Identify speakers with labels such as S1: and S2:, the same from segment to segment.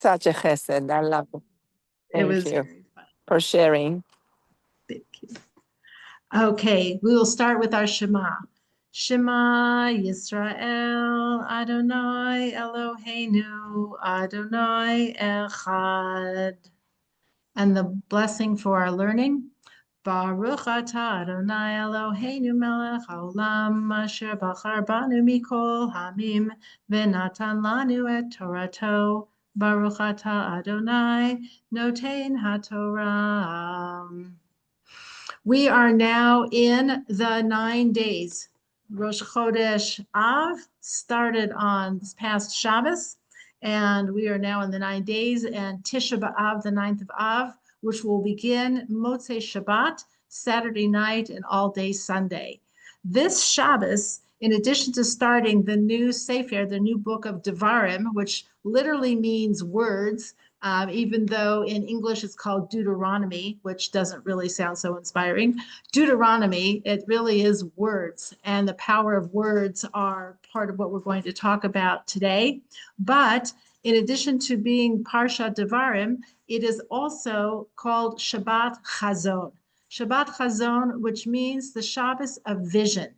S1: Such a chesed. I love it.
S2: It was
S1: Thank you
S2: very fun.
S1: for sharing.
S2: Thank you. Okay, we will start with our Shema. Shema Yisrael Adonai Eloheinu Adonai Echad. And the blessing for our learning. Baruch atah Adonai Eloheinu melech haolam asher bachar banu mikol hamim v'natan lanu et Torato. Baruch atah Adonai noten haTorah. We are now in the 9 days. Rosh Chodesh Av started on this past Shabbos, and we are now in the 9 days, and Tisha B'Av, the 9th of Av, which will begin Motzei Shabbat, Saturday night, and all day Sunday. This Shabbos, in addition to starting the new Sefer, the new book of Devarim, which literally means words, even though in English it's called Deuteronomy, which doesn't really sound so inspiring. Deuteronomy, it really is words, and the power of words are part of what we're going to talk about today. But in addition to being Parsha Devarim, it is also called Shabbat Chazon. Shabbat Chazon, which means the Shabbos of vision.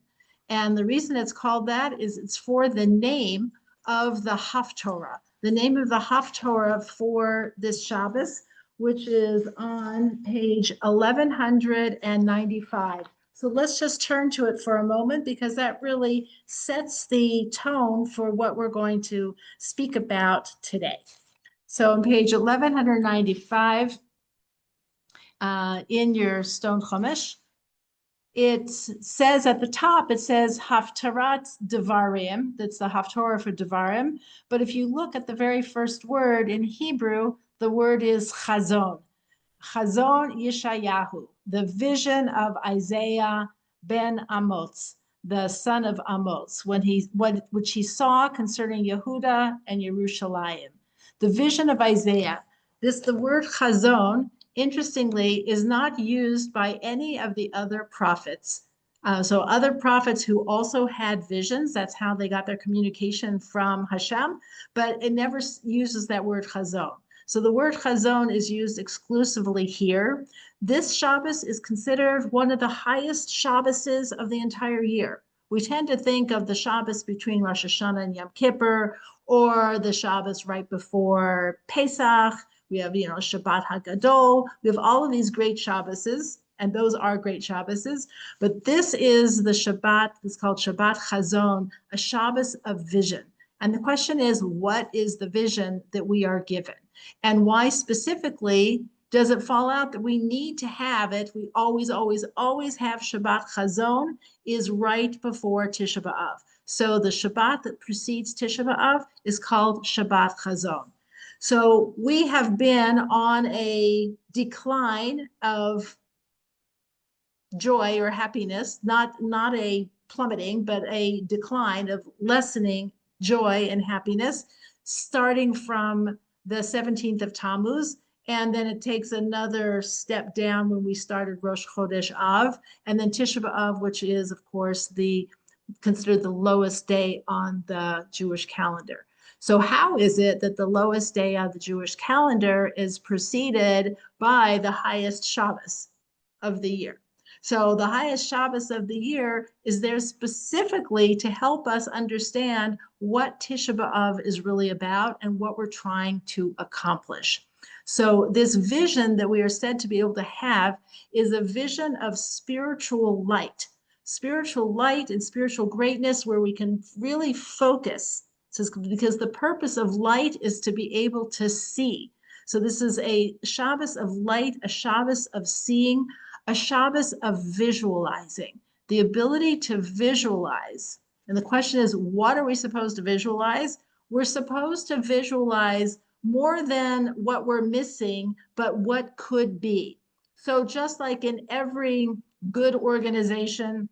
S2: And the reason it's called that is it's for the name of the Haftorah. The name of the Haftorah for this Shabbos, which is on page 1195. So let's just turn to it for a moment because that really sets the tone for what we're going to speak about today. So on page 1195 in your Stone Chumash, it says at the top, it says Haftarat Devarim. That's the Haftorah for Devarim. But if you look at the very first word in Hebrew, the word is Chazon. Chazon Yeshayahu, the vision of Isaiah ben Amoz, the son of Amoz, which he saw concerning Yehuda and Yerushalayim. The vision of Isaiah. The word Chazon, interestingly, is not used by any of the other prophets. So other prophets who also had visions, that's how they got their communication from Hashem, but it never uses that word chazon. So the word chazon is used exclusively here. This Shabbos is considered one of the highest Shabboses of the entire year. We tend to think of the Shabbos between Rosh Hashanah and Yom Kippur, or the Shabbos right before Pesach. We have, Shabbat HaGadol. We have all of these great Shabboses, and those are great Shabboses. But this is the Shabbat, it's called Shabbat Chazon, a Shabbos of vision. And the question is, what is the vision that we are given? And why specifically does it fall out that we need to have it? We always, always, always have Shabbat Chazon is right before Tisha B'Av. So the Shabbat that precedes Tisha B'Av is called Shabbat Chazon. So we have been on a decline of joy or happiness, not a plummeting, but a decline of lessening joy and happiness, starting from the 17th of Tammuz. And then it takes another step down when we started Rosh Chodesh Av, and then Tisha B'Av, which is, of course, considered the lowest day on the Jewish calendar. So how is it that the lowest day of the Jewish calendar is preceded by the highest Shabbos of the year? So the highest Shabbos of the year is there specifically to help us understand what Tisha B'Av is really about and what we're trying to accomplish. So this vision that we are said to be able to have is a vision of spiritual light and spiritual greatness where we can really focus. So because the purpose of light is to be able to see. So this is a Shabbos of light, a Shabbos of seeing, a Shabbos of visualizing, the ability to visualize. And the question is, what are we supposed to visualize? We're supposed to visualize more than what we're missing, but what could be. So just like in every good organization,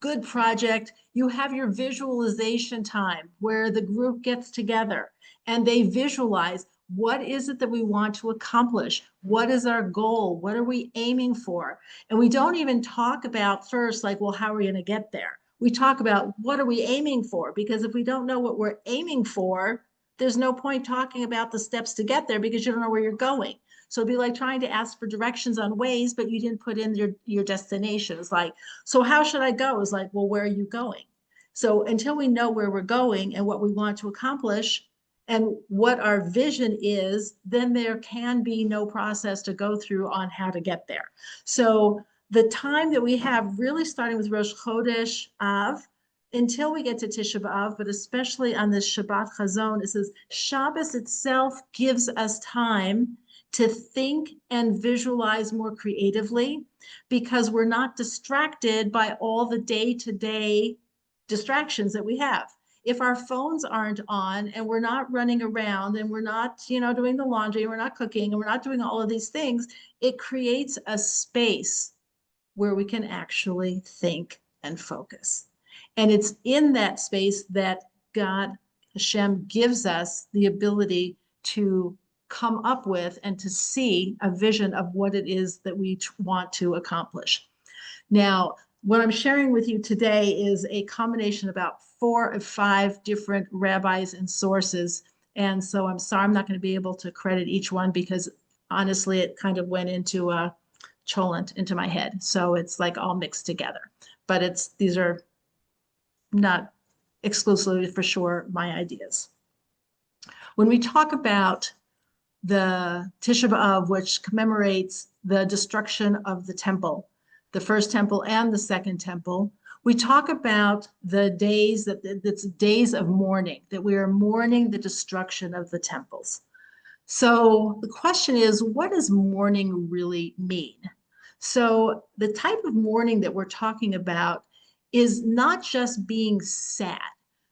S2: good project, you have your visualization time where the group gets together and they visualize what is it that we want to accomplish? What is our goal? What are we aiming for? And we don't even talk about first, like, well, how are we going to get there? We talk about what are we aiming for? Because if we don't know what we're aiming for, there's no point talking about the steps to get there because you don't know where you're going. So it'd be like trying to ask for directions on Waze, but you didn't put in your destination. It's like, so how should I go? It's like, well, where are you going? So until we know where we're going and what we want to accomplish and what our vision is, then there can be no process to go through on how to get there. So the time that we have, really starting with Rosh Chodesh Av, until we get to Tisha B'Av, but especially on this Shabbat Chazon, it says Shabbos itself gives us time to think and visualize more creatively because we're not distracted by all the day-to-day distractions that we have. If our phones aren't on and we're not running around and we're not, doing the laundry, and we're not cooking, and we're not doing all of these things, it creates a space where we can actually think and focus. And it's in that space that God, Hashem, gives us the ability to come up with and to see a vision of what it is that we want to accomplish. Now, what I'm sharing with you today is a combination of about 4 or 5 different rabbis and sources. And so I'm sorry, I'm not going to be able to credit each one because honestly, it kind of went into a cholent into my head. So it's like all mixed together, but these are not exclusively for sure my ideas. When we talk about the Tisha B'Av, which commemorates the destruction of the temple, the first temple and the second temple, we talk about the days that's days of mourning, that we are mourning the destruction of the temples. So the question is, what does mourning really mean? So the type of mourning that we're talking about is not just being sad.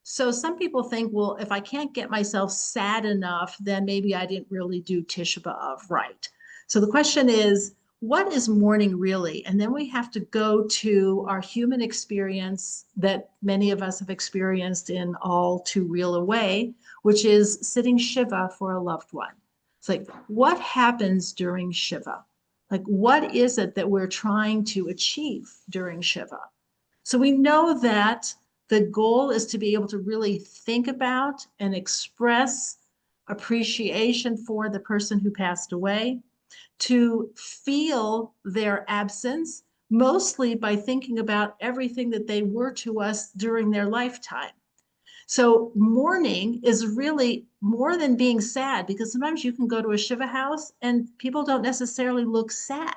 S2: So some people think, well, if I can't get myself sad enough, then maybe I didn't really do Tisha B'Av right. So the question is, what is mourning really? And then we have to go to our human experience that many of us have experienced in all too real a way, which is sitting Shiva for a loved one. It's like, what happens during Shiva? Like, what is it that we're trying to achieve during Shiva? So we know that the goal is to be able to really think about and express appreciation for the person who passed away, to feel their absence, mostly by thinking about everything that they were to us during their lifetime. So mourning is really more than being sad, because sometimes you can go to a Shiva house and people don't necessarily look sad.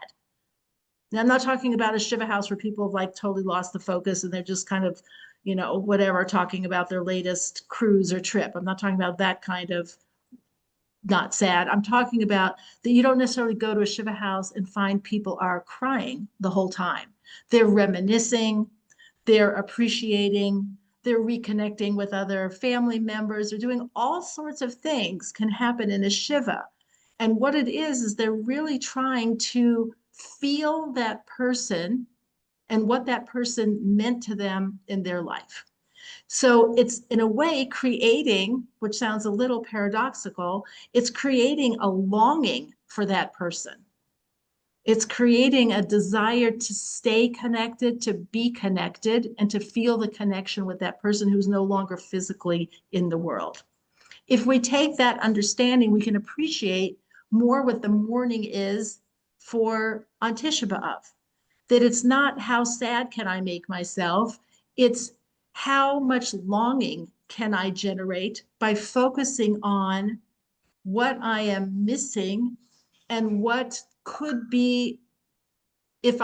S2: Now, I'm not talking about a Shiva house where people have like totally lost the focus and they're just kind of, whatever, talking about their latest cruise or trip. I'm not talking about that kind of not sad. I'm talking about that you don't necessarily go to a Shiva house and find people are crying the whole time. They're reminiscing, they're appreciating, they're reconnecting with other family members. They're doing all sorts of things can happen in a Shiva. And what it is they're really trying to feel that person and what that person meant to them in their life. So it's in a way creating, which sounds a little paradoxical, it's creating a longing for that person. It's creating a desire to stay connected, to be connected, and to feel the connection with that person who's no longer physically in the world. If we take that understanding, we can appreciate more what the mourning is for on Tisha B'Av. That it's not how sad can I make myself, it's how much longing can I generate by focusing on what I am missing and what could be if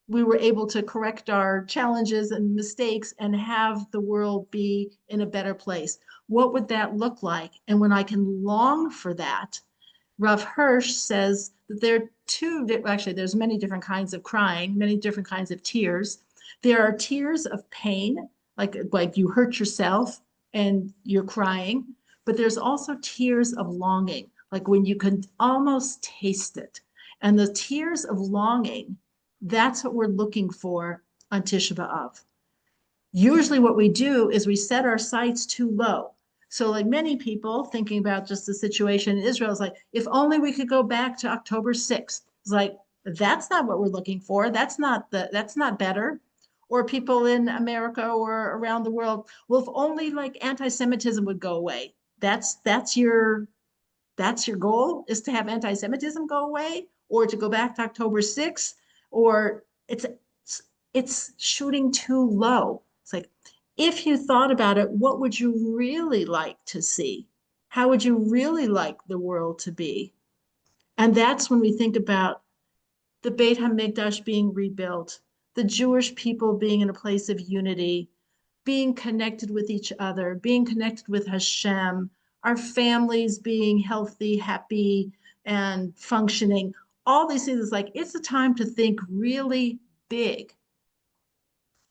S2: we were able to correct our challenges and mistakes and have the world be in a better place. What would that look like? And when I can long for that, Rav Hirsch says that there's many different kinds of crying, many different kinds of tears. There are tears of pain, like you hurt yourself and you're crying, but there's also tears of longing, like when you can almost taste it. And the tears of longing, that's what we're looking for on Tisha B'Av. Usually what we do is we set our sights too low. So like many people thinking about just the situation in Israel is like, if only we could go back to October 6th. It's like, that's not what we're looking for. That's not better. Or people in America or around the world, well, if only like anti-Semitism would go away. that's your goal, is to have anti-Semitism go away, or to go back to October 6th, or it's shooting too low. It's like, if you thought about it, what would you really like to see? How would you really like the world to be? And that's when we think about the Beit HaMikdash being rebuilt, the Jewish people being in a place of unity, being connected with each other, being connected with Hashem, our families being healthy, happy, and functioning. All these things, is like, it's a time to think really big.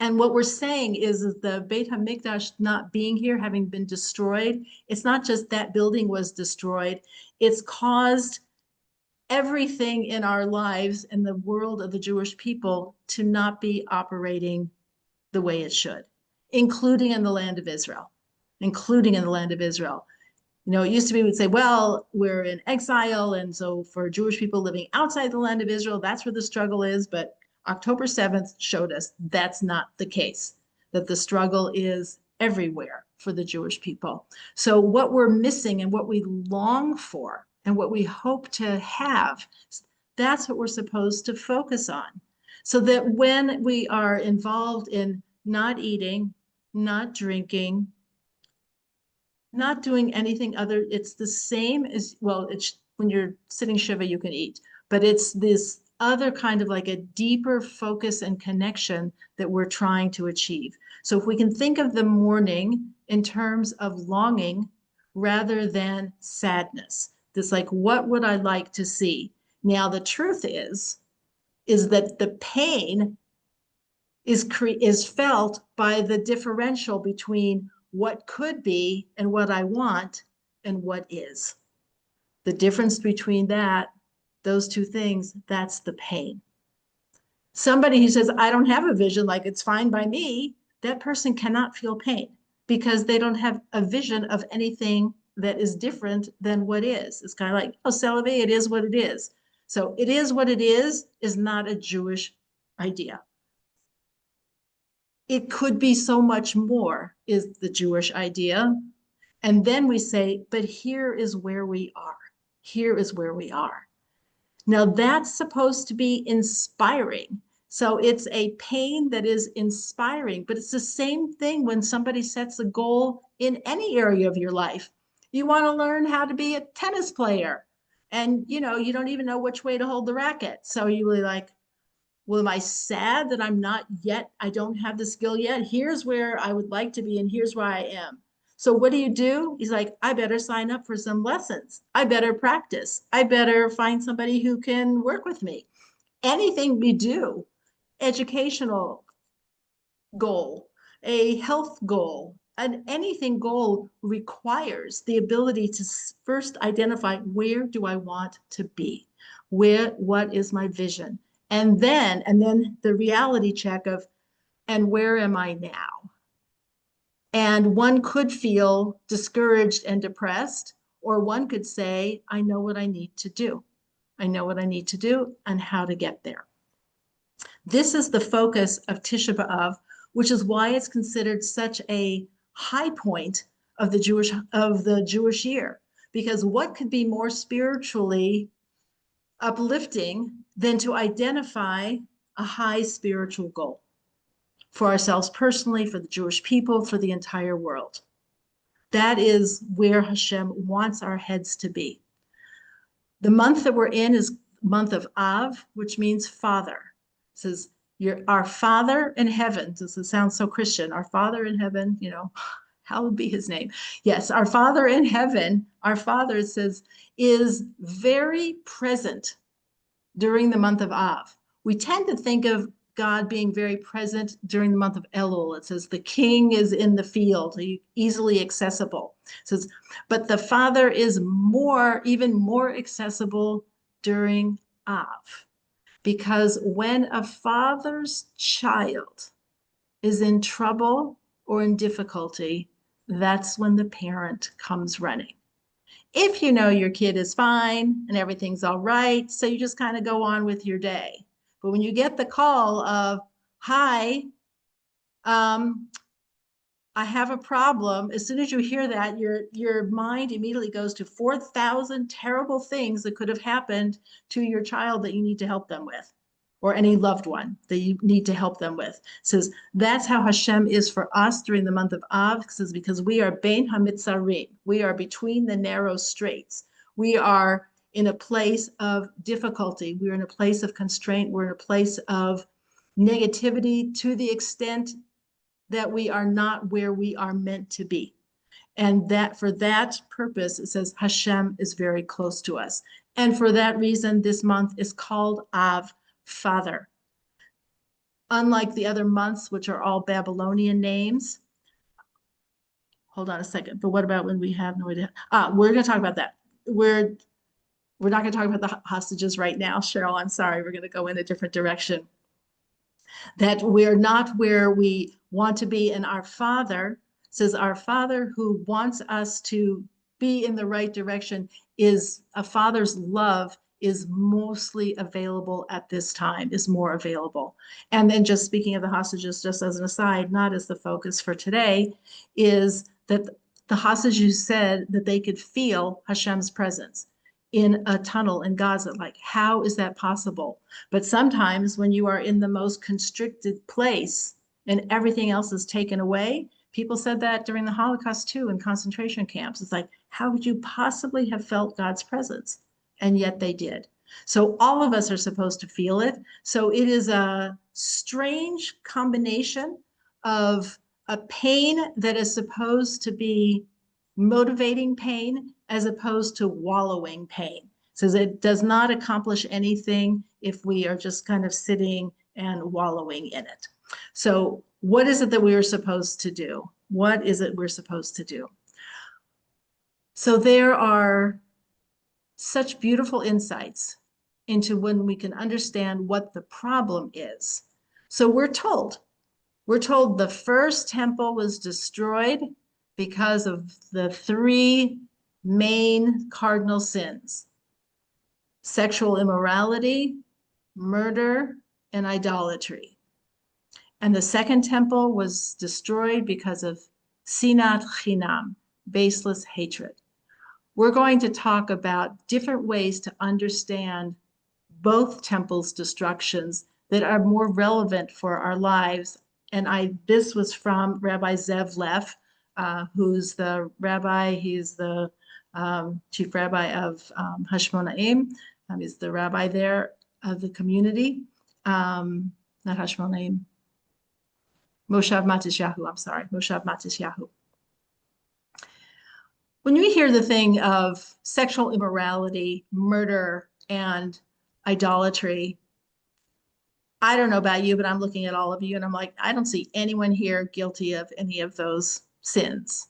S2: And what we're saying is the Beit HaMikdash not being here, having been destroyed, it's not just that building was destroyed, it's caused everything in our lives and the world of the Jewish people to not be operating the way it should, including in the land of Israel, including in the land of Israel. You know, it used to be, we'd say, well, we're in exile. And so for Jewish people living outside the land of Israel, that's where the struggle is. But October 7th showed us that's not the case, that the struggle is everywhere for the Jewish people. So what we're missing and what we long for and what we hope to have, that's what we're supposed to focus on. So that when we are involved in not eating, not drinking, not doing anything other, it's the same as, well, it's when you're sitting Shiva, you can eat, but it's this other kind of like a deeper focus and connection that we're trying to achieve. So if we can think of the mourning in terms of longing rather than sadness, this like, what would I like to see? Now, the truth is that the pain is felt by the differential between what could be and what I want and what is. The difference between those two things, that's the pain. Somebody who says, I don't have a vision, like it's fine by me, that person cannot feel pain because they don't have a vision of anything that is different than what is. It's kind of like, oh, Celebi, it is what it is. So it is what it is not a Jewish idea. It could be so much more, is the Jewish idea. And then we say, but here is where we are. Here is where we are. Now that's supposed to be inspiring. So it's a pain that is inspiring, but it's the same thing when somebody sets a goal in any area of your life. You want to learn how to be a tennis player, and you don't even know which way to hold the racket. So you really like, well, am I sad that I don't have the skill yet? Here's where I would like to be, and here's where I am. So what do? He's like, I better sign up for some lessons. I better practice. I better find somebody who can work with me. Anything we do, educational goal, a health goal, anything goal requires the ability to first identify, where do I want to be? What is my vision? And then the reality check of, and where am I now? And one could feel discouraged and depressed, or one could say, I know what I need to do. I know what I need to do and how to get there. This is the focus of Tisha B'Av, which is why it's considered such a high point of the Jewish year. Because what could be more spiritually uplifting than to identify a high spiritual goal for ourselves personally, for the Jewish people, for the entire world? That is where Hashem wants our heads to be. The month that we're in is month of Av, which means father. It says, you're our Father in heaven. Does it sound so Christian? Our Father in heaven, hallowed be his name. Yes, our Father in heaven, our Father, it says, is very present during the month of Av. We tend to think of God being very present during the month of Elul. It says the king is in the field, easily accessible. It says, but the Father is even more accessible during Av. Because when a father's child is in trouble or in difficulty, that's when the parent comes running. If you know your kid is fine and everything's all right, so you just kind of go on with your day. But when you get the call of, hi, I have a problem. As soon as you hear that, your mind immediately goes to 4,000 terrible things that could have happened to your child that you need to help them with, or any loved one that you need to help them with. It says that's how Hashem is for us during the month of Av. It says because we are Bein HaMitzarim, we are between the narrow straits. We are in a place of difficulty. We're in a place of constraint. We're in a place of negativity to the extent that we are not where we are meant to be. And that for that purpose, it says Hashem is very close to us. And for that reason, this month is called Av, Father. Unlike the other months, which are all Babylonian names. Hold on a second. But what about when we have no idea? We're going to talk about that. We're not going to talk about the hostages right now, Cheryl. I'm sorry. We're going to go in a different direction. That we're not where we want to be. And our Father says our Father who wants us to be in the right direction is a Father's love is mostly available at this time, is more available. And then just speaking of the hostages, just as an aside, not as the focus for today, is that the hostages said that they could feel Hashem's presence in a tunnel in Gaza. Like, how is that possible? But sometimes when you are in the most constricted place and everything else is taken away, people said that during the Holocaust too, in concentration camps. It's like, how would you possibly have felt God's presence? And yet they did. So all of us are supposed to feel it. So it is a strange combination of a pain that is supposed to be motivating pain as opposed to wallowing pain. It says it does not accomplish anything if we are just kind of sitting and wallowing in it. So what is it that we are supposed to do? What is it we're supposed to do? So there are such beautiful insights into when we can understand what the problem is. So we're told the first temple was destroyed because of the three main cardinal sins: sexual immorality, murder, and idolatry. And the second temple was destroyed because of sinat chinam, baseless hatred. We're going to talk about different ways to understand both temples' destructions that are more relevant for our lives. And this was from Rabbi Zev Leff, who's the rabbi. He's the chief rabbi of Hashmonaim. He's the rabbi there of the community. Not Hashmonaim. Moshav Matisyahu, I'm sorry, Moshav Matisyahu. When you hear the thing of sexual immorality, murder, and idolatry, I don't know about you, but I'm looking at all of you and I'm like, I don't see anyone here guilty of any of those sins.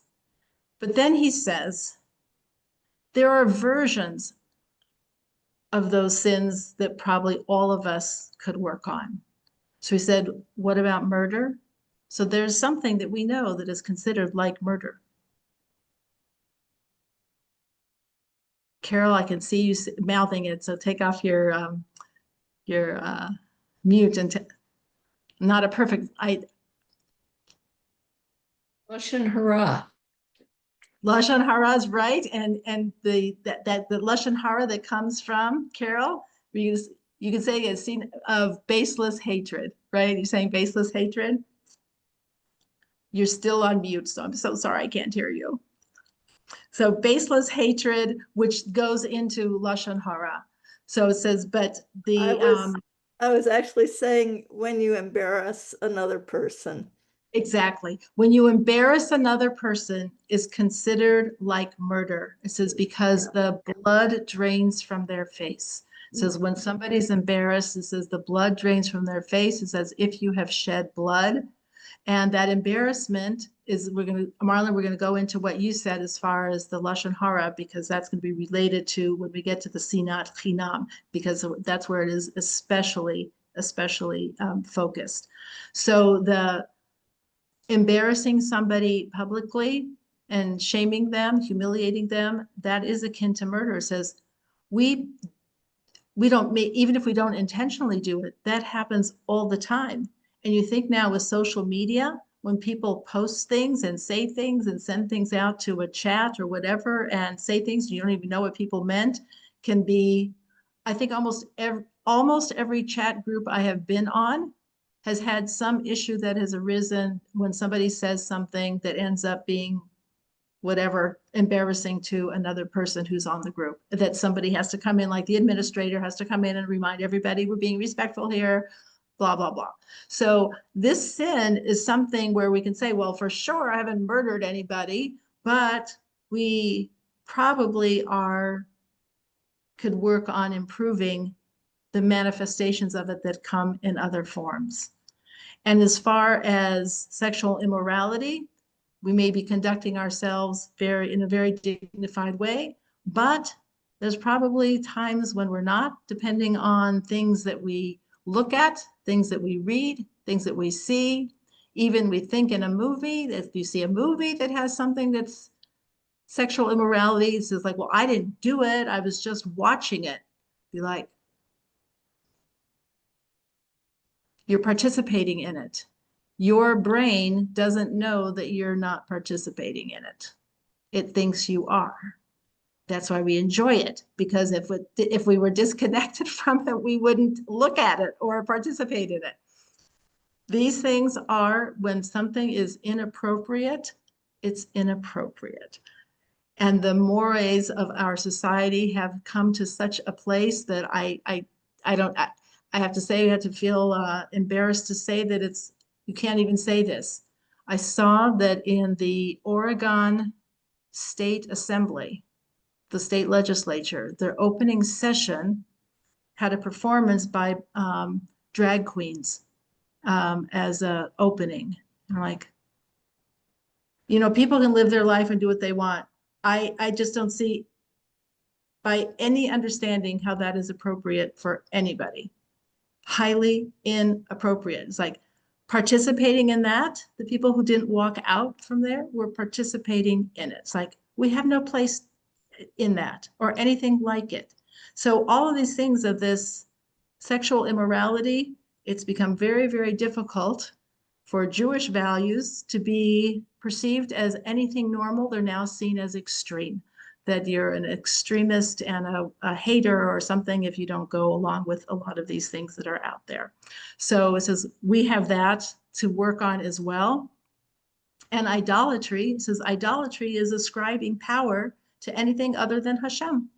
S2: But then he says, there are versions of those sins that probably all of us could work on. So he said, what about murder? So there's something that we know that is considered like murder. Carol, I can see you mouthing it, so take off your mute and not a perfect.
S3: Lashon hara.
S2: Lashon hara is right, and the lashon hara that comes from Carol, you can say it's seen of baseless hatred, right? You're saying baseless hatred. You're still on mute, so I'm so sorry I can't hear you. So baseless hatred, which goes into lashon hara. So it says, but
S4: I was actually saying when you embarrass another person.
S2: Exactly. When you embarrass another person is considered like murder. It says because the blood drains from their face. It says when somebody's embarrassed, it says the blood drains from their face. It says if you have shed blood. And that embarrassment is, Marlon, we're going to go into what you said as far as the lashon hara, because that's going to be related to when we get to the sinat chinam, because that's where it is especially focused. So the embarrassing somebody publicly and shaming them, humiliating them, that is akin to murder. It says we don't, even if we don't intentionally do it, that happens all the time. And you think now with social media, when people post things and say things and send things out to a chat or whatever and say things you don't even know what people meant can be, I think almost every chat group I have been on has had some issue that has arisen when somebody says something that ends up being whatever embarrassing to another person who's on the group, that somebody has to come in, like the administrator has to come in and remind everybody we're being respectful here, blah, blah, blah. So this sin is something where we can say, well, for sure, I haven't murdered anybody, but we probably could work on improving the manifestations of it that come in other forms. And as far as sexual immorality, we may be conducting ourselves in a very dignified way, but there's probably times when we're not, depending on things that we look at, things that we read, things that we see. Even we think in a movie, if you see a movie that has something that's sexual immorality, it's like, well, I didn't do it, I was just watching it. Be like, you're participating in it. Your brain doesn't know that you're not participating in it. It thinks you are. That's why we enjoy it, because if we were disconnected from it, we wouldn't look at it or participate in it. These things are, when something is inappropriate, it's inappropriate. And the mores of our society have come to such a place that I have to say, I have to feel embarrassed to say that you can't even say this. I saw that in the Oregon State Assembly, the state legislature, their opening session had a performance by drag queens as an opening. I'm like, people can live their life and do what they want. I just don't see by any understanding how that is appropriate for anybody. Highly inappropriate. It's like participating in that. The people who didn't walk out from there were participating in it. It's like, we have no place in that or anything like it. So all of these things of this sexual immorality, it's become very, very difficult for Jewish values to be perceived as anything normal. They're now seen as extreme, that you're an extremist and a hater or something if you don't go along with a lot of these things that are out there. So it says we have that to work on as well. And idolatry, it says idolatry is ascribing power to anything other than Hashem.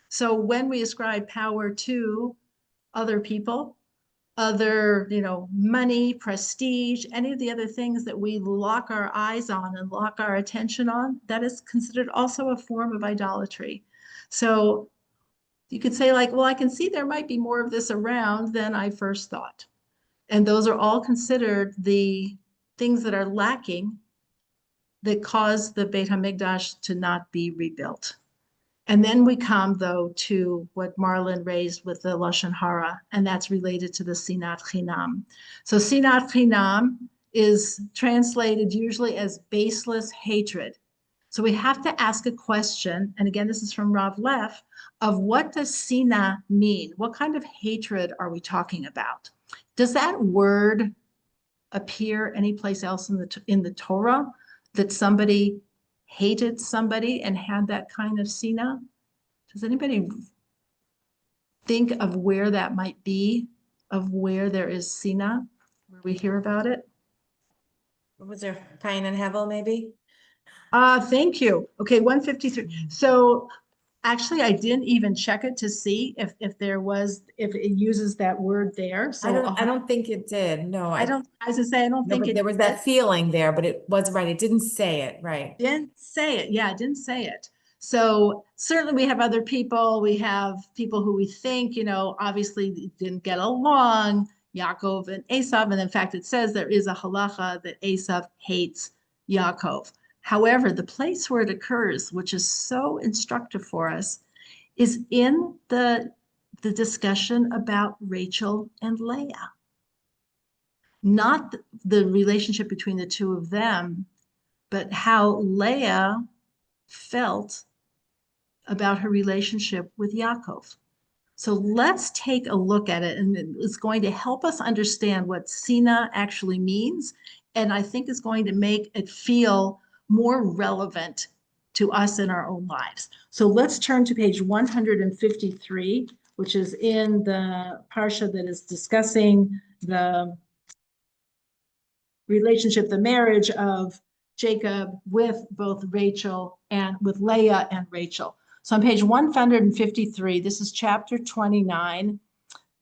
S2: So when we ascribe power to other people, other, money, prestige, any of the other things that we lock our eyes on and lock our attention on, that is considered also a form of idolatry. So you could say like, well, I can see there might be more of this around than I first thought. And those are all considered the things that are lacking that cause the Beit HaMikdash to not be rebuilt. And then we come, though, to what Marlon raised with the Lashon Hara, and that's related to the Sinat Chinam. So Sinat Chinam is translated usually as baseless hatred. So we have to ask a question, and again, this is from Rav Leff, of what does Sina mean? What kind of hatred are we talking about? Does that word appear anyplace else in the Torah, that somebody hated somebody and had that kind of sina? Does anybody think of where that might be, of where there is sina, where we hear about it?
S5: Was there Cain and Hevel maybe?
S2: Thank you. Okay, 153. So actually, I didn't even check it to see if it uses that word there. So
S5: I don't think it did. No,
S2: I don't, as I say, I don't think
S5: there was that feeling there, but it was right. It didn't say it, right?
S2: Didn't say it. Yeah, it didn't say it. So certainly we have other people. We have people who we think, obviously didn't get along, Yaakov and Esav. And in fact, it says there is a halacha that Esav hates Yaakov. However, the place where it occurs, which is so instructive for us, is in the discussion about Rachel and Leah. Not the relationship between the two of them, but how Leah felt about her relationship with Yaakov. So let's take a look at it, and it's going to help us understand what Sina actually means and I think is going to make it feel more relevant to us in our own lives. So let's turn to page 153, which is in the parsha that is discussing the relationship, the marriage of Jacob with both Rachel and with Leah and Rachel. So on page 153, this is chapter 29.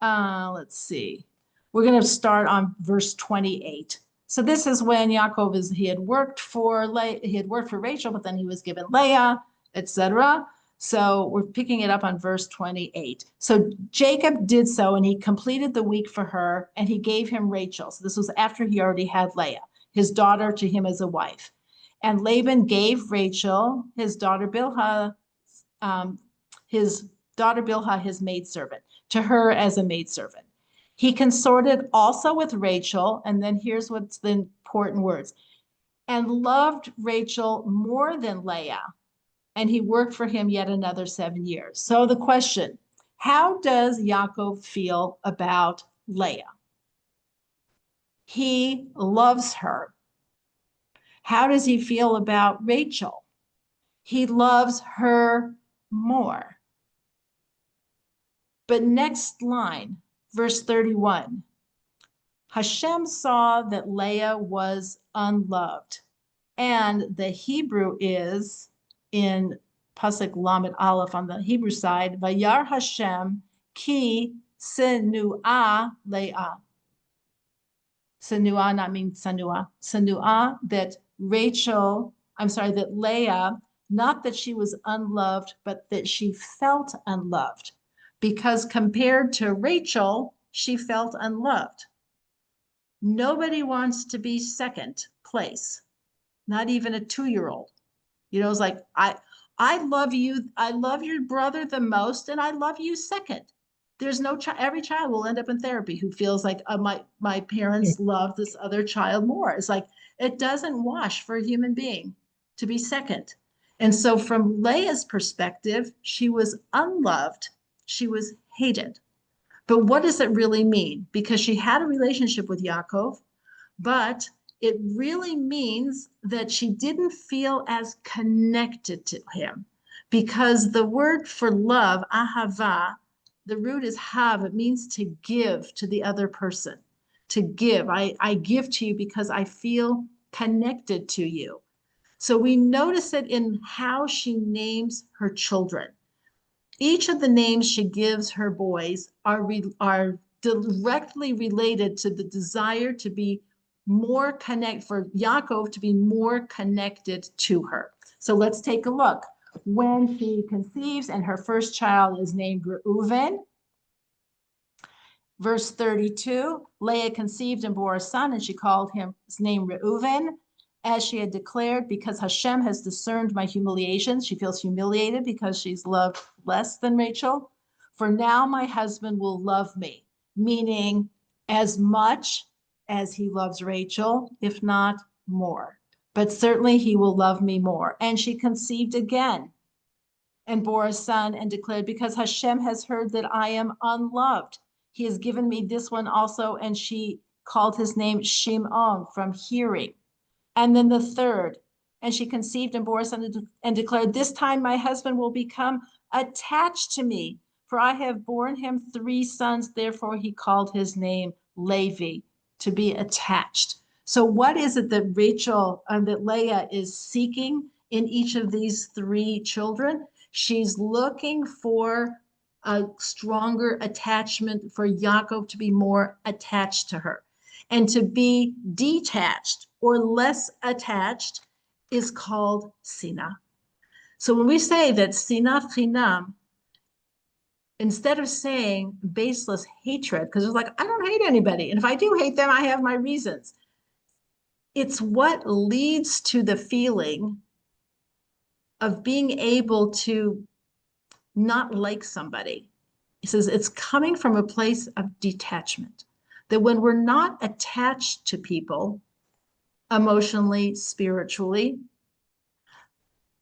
S2: Let's see. We're going to start on verse 28. So this is when Yaakov he had worked for Rachel, but then he was given Leah, etc. So we're picking it up on verse 28. So Jacob did so, and he completed the week for her, and he gave him Rachel. So this was after he already had Leah, his daughter, to him as a wife. And Laban gave Rachel his daughter Bilhah, his maidservant, to her as a maidservant. He consorted also with Rachel, and then here's what's the important words, and loved Rachel more than Leah, and he worked for him yet another 7 years. So the question, how does Yaakov feel about Leah? He loves her. How does he feel about Rachel? He loves her more. But next line, verse 31, Hashem saw that Leah was unloved. And the Hebrew is in Pasuk Lamed Aleph on the Hebrew side, Vayar Hashem ki senuah Leah. Senuah not mean sanua. Senuah, that Leah, not that she was unloved, but that she felt unloved. Because compared to Rachel, she felt unloved. Nobody wants to be second place, not even a 2-year-old. It's like, I love you. I love your brother the most, and I love you second. There's no child. Every child will end up in therapy who feels like my parents love this other child more. It's like, it doesn't wash for a human being to be second. And so from Leah's perspective, she was unloved. She was hated. But what does it really mean? Because she had a relationship with Yaakov, but it really means that she didn't feel as connected to him, because the word for love, ahava, the root is hav. It means to give to the other person, to give. I give to you because I feel connected to you. So we notice it in how she names her children. Each of the names she gives her boys are directly related to the desire to be more for Yaakov to be more connected to her. So let's take a look. When she conceives, and her first child is named Reuven. Verse 32, Leah conceived and bore a son, and she called his name Reuven, as she had declared, because Hashem has discerned my humiliations. She feels humiliated because she's loved less than Rachel. For now my husband will love me, meaning as much as he loves Rachel, if not more. But certainly he will love me more. And she conceived again and bore a son and declared, because Hashem has heard that I am unloved, he has given me this one also. And she called his name Shimon, from hearing. And then the third, and she conceived and bore a son and declared, this time my husband will become attached to me, for I have borne him 3 sons. Therefore he called his name Levi, to be attached. So what is it that that Leah is seeking in each of these 3 children? She's looking for a stronger attachment, for Yaakov to be more attached to her. And to be detached or less attached is called sinah. So when we say that sinat chinam, instead of saying baseless hatred, because it's like, I don't hate anybody, and if I do hate them, I have my reasons. It's what leads to the feeling of being able to not like somebody. He says it's coming from a place of detachment, that when we're not attached to people emotionally, spiritually,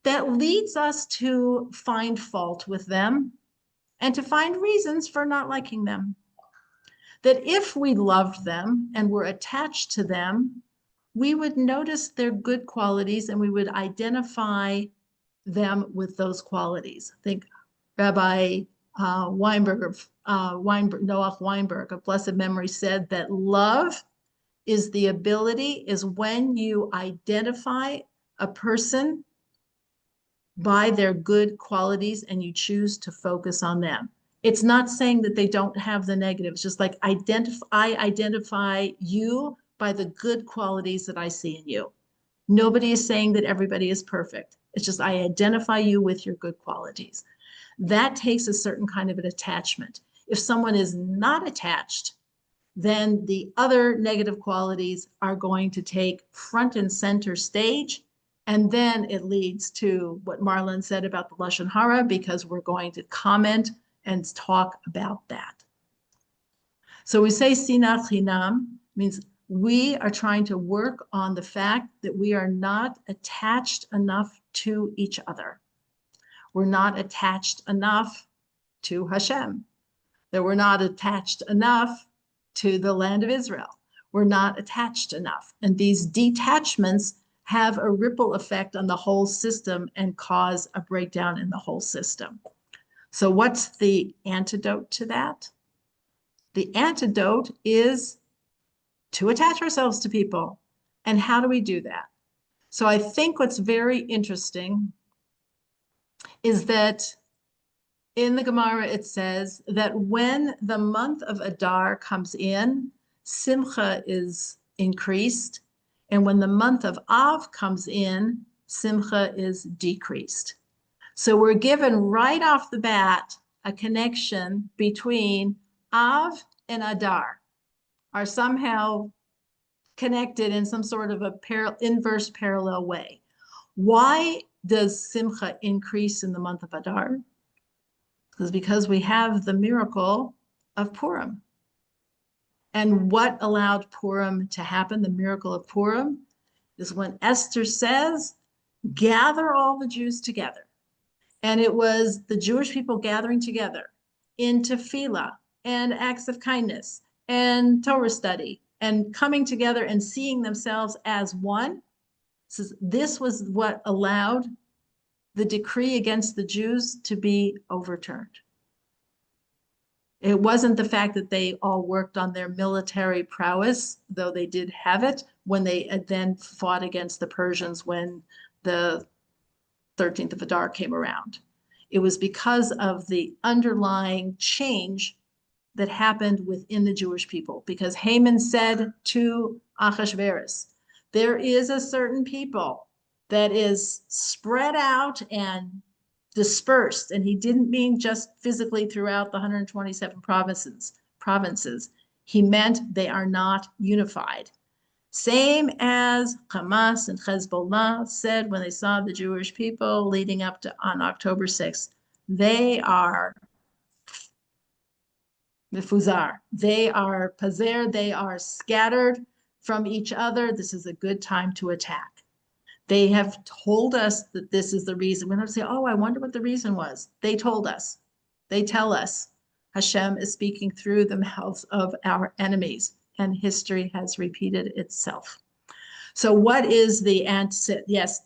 S2: that leads us to find fault with them and to find reasons for not liking them. That if we loved them and were attached to them, we would notice their good qualities and we would identify them with those qualities. I think Rabbi Noach Weinberg of blessed memory said that love is the ability, is when you identify a person by their good qualities and you choose to focus on them. It's not saying that they don't have the negatives, just like I identify you by the good qualities that I see in you. Nobody is saying that everybody is perfect. It's just I identify you with your good qualities. That takes a certain kind of an attachment. If someone is not attached, then the other negative qualities are going to take front and center stage. And then it leads to what Marlon said about the Lashon Hara, because we're going to comment and talk about that. So we say Sinat Chinam means we are trying to work on the fact that we are not attached enough to each other. We're not attached enough to Hashem. That we're not attached enough to the land of Israel. We're not attached enough. And these detachments have a ripple effect on the whole system and cause a breakdown in the whole system. So what's the antidote to that? The antidote is to attach ourselves to people. And how do we do that? So I think what's very interesting is that in the Gemara, it says that when the month of Adar comes in, Simcha is increased. And when the month of Av comes in, Simcha is decreased. So we're given right off the bat a connection between Av and Adar are somehow connected in some sort of a inverse parallel way. Why does Simcha increase in the month of Adar? Because we have the miracle of Purim. And what allowed Purim to happen, the miracle of Purim, is when Esther says, gather all the Jews together. And it was the Jewish people gathering together in tefillah and acts of kindness and Torah study and coming together and seeing themselves as one. So this was what allowed the decree against the Jews to be overturned. It wasn't the fact that they all worked on their military prowess, though they did have it, when they then fought against the Persians when the 13th of Adar came around. It was because of the underlying change that happened within the Jewish people. Because Haman said to Achashverosh, there is a certain people that is spread out and dispersed, and he didn't mean just physically throughout the 127 provinces. He meant they are not unified. Same as Hamas and Hezbollah said when they saw the Jewish people leading up to on October 6th. They are mifuzar. They are pazer. They are scattered from each other. This is a good time to attack. They have told us that this is the reason. We don't say, oh, I wonder what the reason was. They told us. They tell us. Hashem is speaking through the mouths of our enemies, and history has repeated itself. So what is the answer? Yes,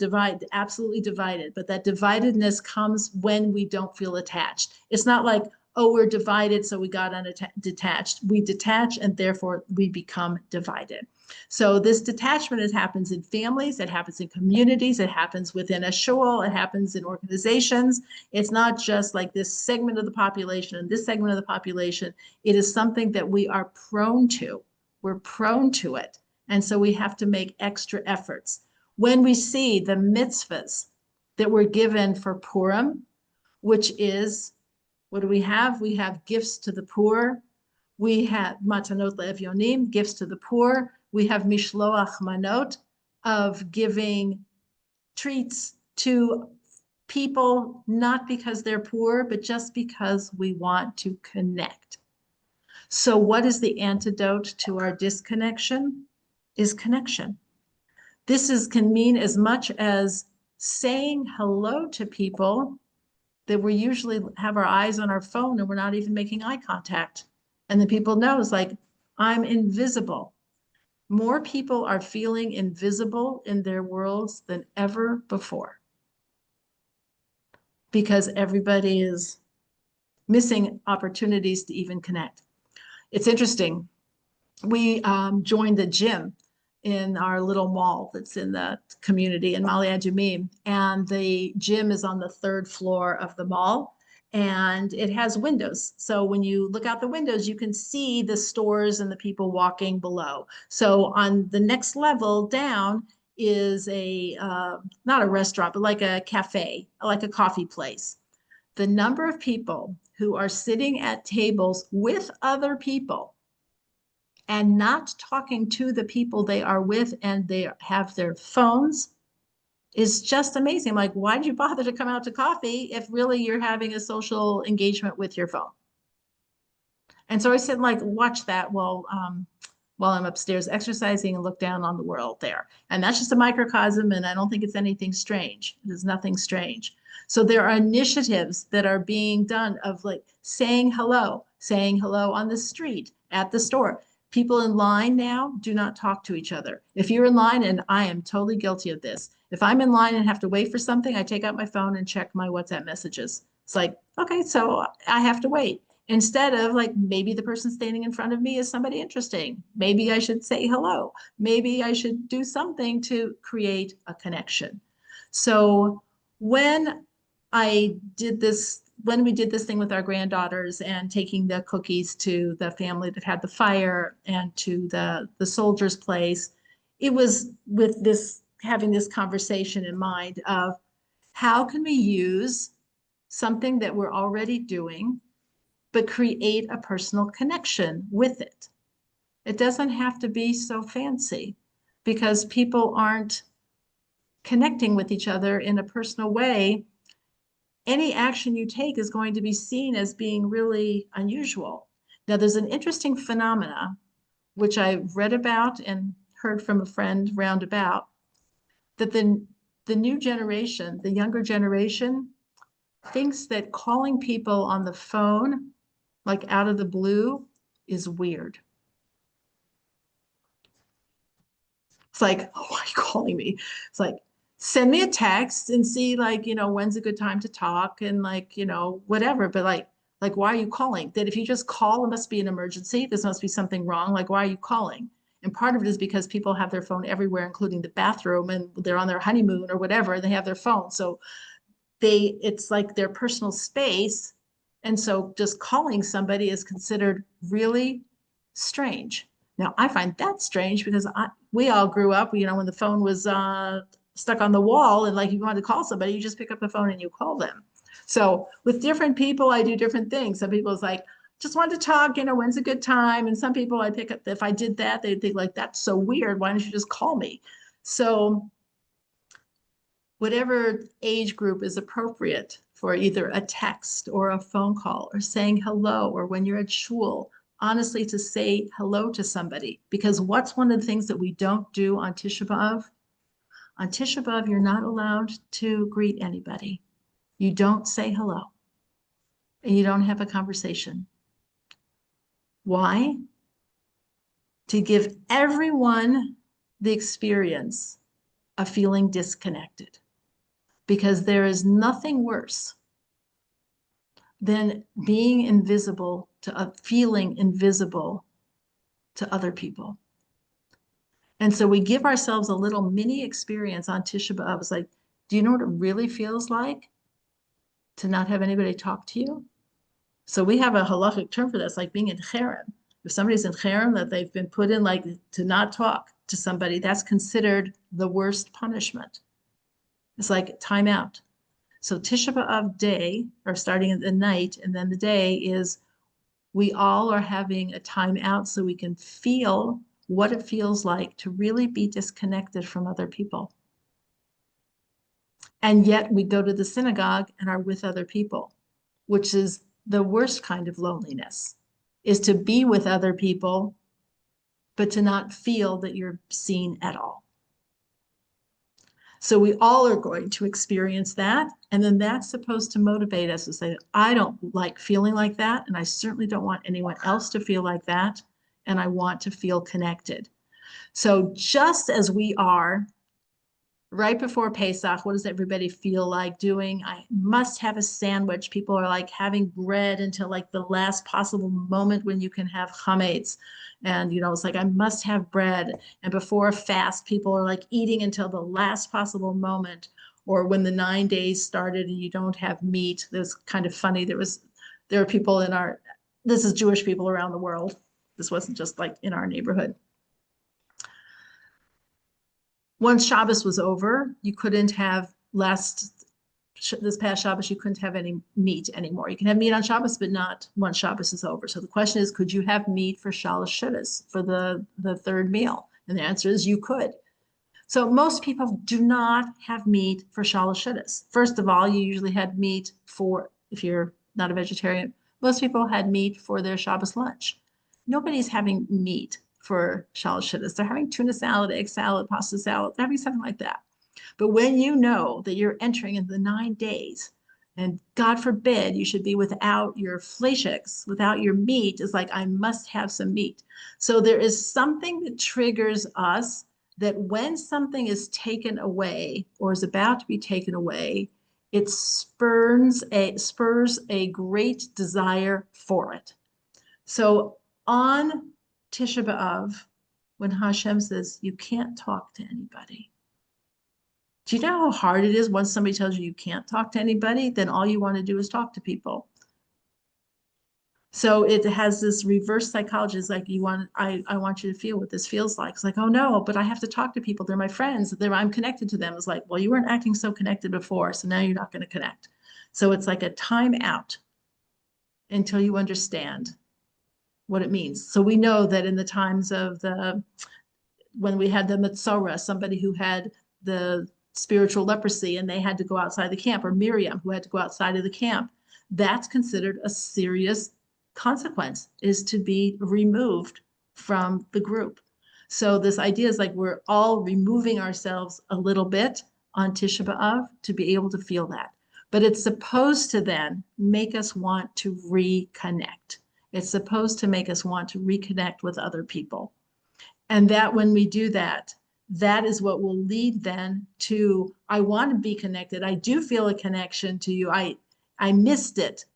S2: absolutely divided, but that dividedness comes when we don't feel attached. It's not like, oh, we're divided, so we got detached. We detach, and therefore we become divided. So this detachment happens in families, it happens in communities, it happens within a shul, it happens in organizations. It's not just like this segment of the population and this segment of the population. It is something that we are prone to. We're prone to it. And so we have to make extra efforts. When we see the mitzvahs that were given for Purim, which is, what do we have? We have gifts to the poor. We have matanot le'evyonim, gifts to the poor. We have mishloach manot, of giving treats to people, not because they're poor, but just because we want to connect. So what is the antidote to our disconnection? Is connection. This can mean as much as saying hello to people that we usually have our eyes on our phone and we're not even making eye contact. And the people know it's like, I'm invisible. More people are feeling invisible in their worlds than ever before because everybody is missing opportunities to even connect. It's interesting. We joined the gym in our little mall that's in the community in Mali Adjumim, and the gym is on the third floor of the mall, and it has windows. So when you look out the windows, you can see the stores and the people walking below. So on the next level down is a not a restaurant, but like a cafe, like a coffee place. The number of people who are sitting at tables with other people and not talking to the people they are with, and they have their phones, is just amazing. Like, why did you bother to come out to coffee if really you're having a social engagement with your phone? And so I said, like, watch that while I'm upstairs exercising and look down on the world there. And that's just a microcosm, and I don't think it's anything strange. There's nothing strange. So there are initiatives that are being done of like saying hello on the street, at the store. People in line now do not talk to each other. If you're in line, and I am totally guilty of this, if I'm in line and have to wait for something, I take out my phone and check my WhatsApp messages. It's like, okay, so I have to wait. Instead of like, maybe the person standing in front of me is somebody interesting. Maybe I should say hello. Maybe I should do something to create a connection. So when we did this thing with our granddaughters and taking the cookies to the family that had the fire and to the soldier's place, it was with this, having this conversation in mind of how can we use something that we're already doing, but create a personal connection with it. It doesn't have to be so fancy because people aren't connecting with each other in a personal way. Any action you take is going to be seen as being really unusual. Now, there's an interesting phenomena, which I read about and heard from a friend roundabout, that the new generation, the younger generation, thinks that calling people on the phone, like out of the blue, is weird. It's like, oh, why are you calling me? It's like, send me a text and see, like, when's a good time to talk and like, whatever. But like, why are you calling? That if you just call, it must be an emergency. This must be something wrong. Like, why are you calling? And part of it is because people have their phone everywhere, including the bathroom, and they're on their honeymoon or whatever, and they have their phone. So it's like their personal space. And so just calling somebody is considered really strange. Now, I find that strange because we all grew up, when the phone was stuck on the wall, and like you wanted to call somebody, you just pick up the phone and you call them. So with different people, I do different things. Some people, it's like, just wanted to talk, when's a good time? And some people I pick up, if I did that, they'd think like, that's so weird. Why don't you just call me? So whatever age group is appropriate for either a text or a phone call or saying hello, or when you're at shul, honestly, to say hello to somebody. Because what's one of the things that we don't do on Tisha B'Av? On Tisha B'Av, you're not allowed to greet anybody. You don't say hello. And you don't have a conversation. Why? To give everyone the experience of feeling disconnected. Because there is nothing worse than being invisible feeling invisible to other people. And so we give ourselves a little mini experience on Tisha B'Av. It's like, do you know what it really feels like to not have anybody talk to you? So we have a halachic term for this, like being in cherem. If somebody's in cherem, that they've been put in, like, to not talk to somebody, that's considered the worst punishment. It's like time out. So Tisha B'Av day, or starting at the night and then the day, is we all are having a time out so we can feel what it feels like to really be disconnected from other people. And yet we go to the synagogue and are with other people, which is the worst kind of loneliness, is to be with other people, but to not feel that you're seen at all. So we all are going to experience that. And then that's supposed to motivate us to say, I don't like feeling like that. And I certainly don't want anyone else to feel like that. And I want to feel connected. So just as we are right before Pesach, what does everybody feel like doing? I must have a sandwich. People are like having bread until like the last possible moment when you can have chametz. And, it's like, I must have bread. And before a fast, people are like eating until the last possible moment. Or when the 9 days started and you don't have meat. That's kind of funny. There are people this is Jewish people around the world. This wasn't just like in our neighborhood. Once Shabbos was over, you couldn't have this past Shabbos, you couldn't have any meat anymore. You can have meat on Shabbos, but not once Shabbos is over. So the question is, could you have meat for Shalosh Shudas, for the third meal? And the answer is you could. So most people do not have meat for Shalosh Shudas. First of all, you usually had meat if you're not a vegetarian, most people had meat for their Shabbos lunch. Nobody's having meat for Shalosh Shudas. They're having tuna salad, egg salad, pasta salad. They're having something like that. But when you know that you're entering into the 9 days, and God forbid you should be without your fleischiks, without your meat, it's like, I must have some meat. So there is something that triggers us that when something is taken away or is about to be taken away, it spurs a great desire for it. So on Tisha B'Av, when Hashem says, you can't talk to anybody. Do you know how hard it is once somebody tells you can't talk to anybody? Then all you want to do is talk to people. So it has this reverse psychology. It's like I want you to feel what this feels like. It's like, oh no, but I have to talk to people. They're my friends. I'm connected to them. It's like, well, you weren't acting so connected before, so now you're not going to connect. So it's like a time out until you understand what it means. So we know that in the times of when we had the Metzora, somebody who had the spiritual leprosy and they had to go outside the camp, or Miriam who had to go outside of the camp, that's considered a serious consequence, is to be removed from the group. So this idea is like we're all removing ourselves a little bit on Tisha B'Av to be able to feel that. But it's supposed to then make us want to reconnect. It's supposed to make us want to reconnect with other people. And that when we do that, that is what will lead then to, I want to be connected. I do feel a connection to you. I missed it.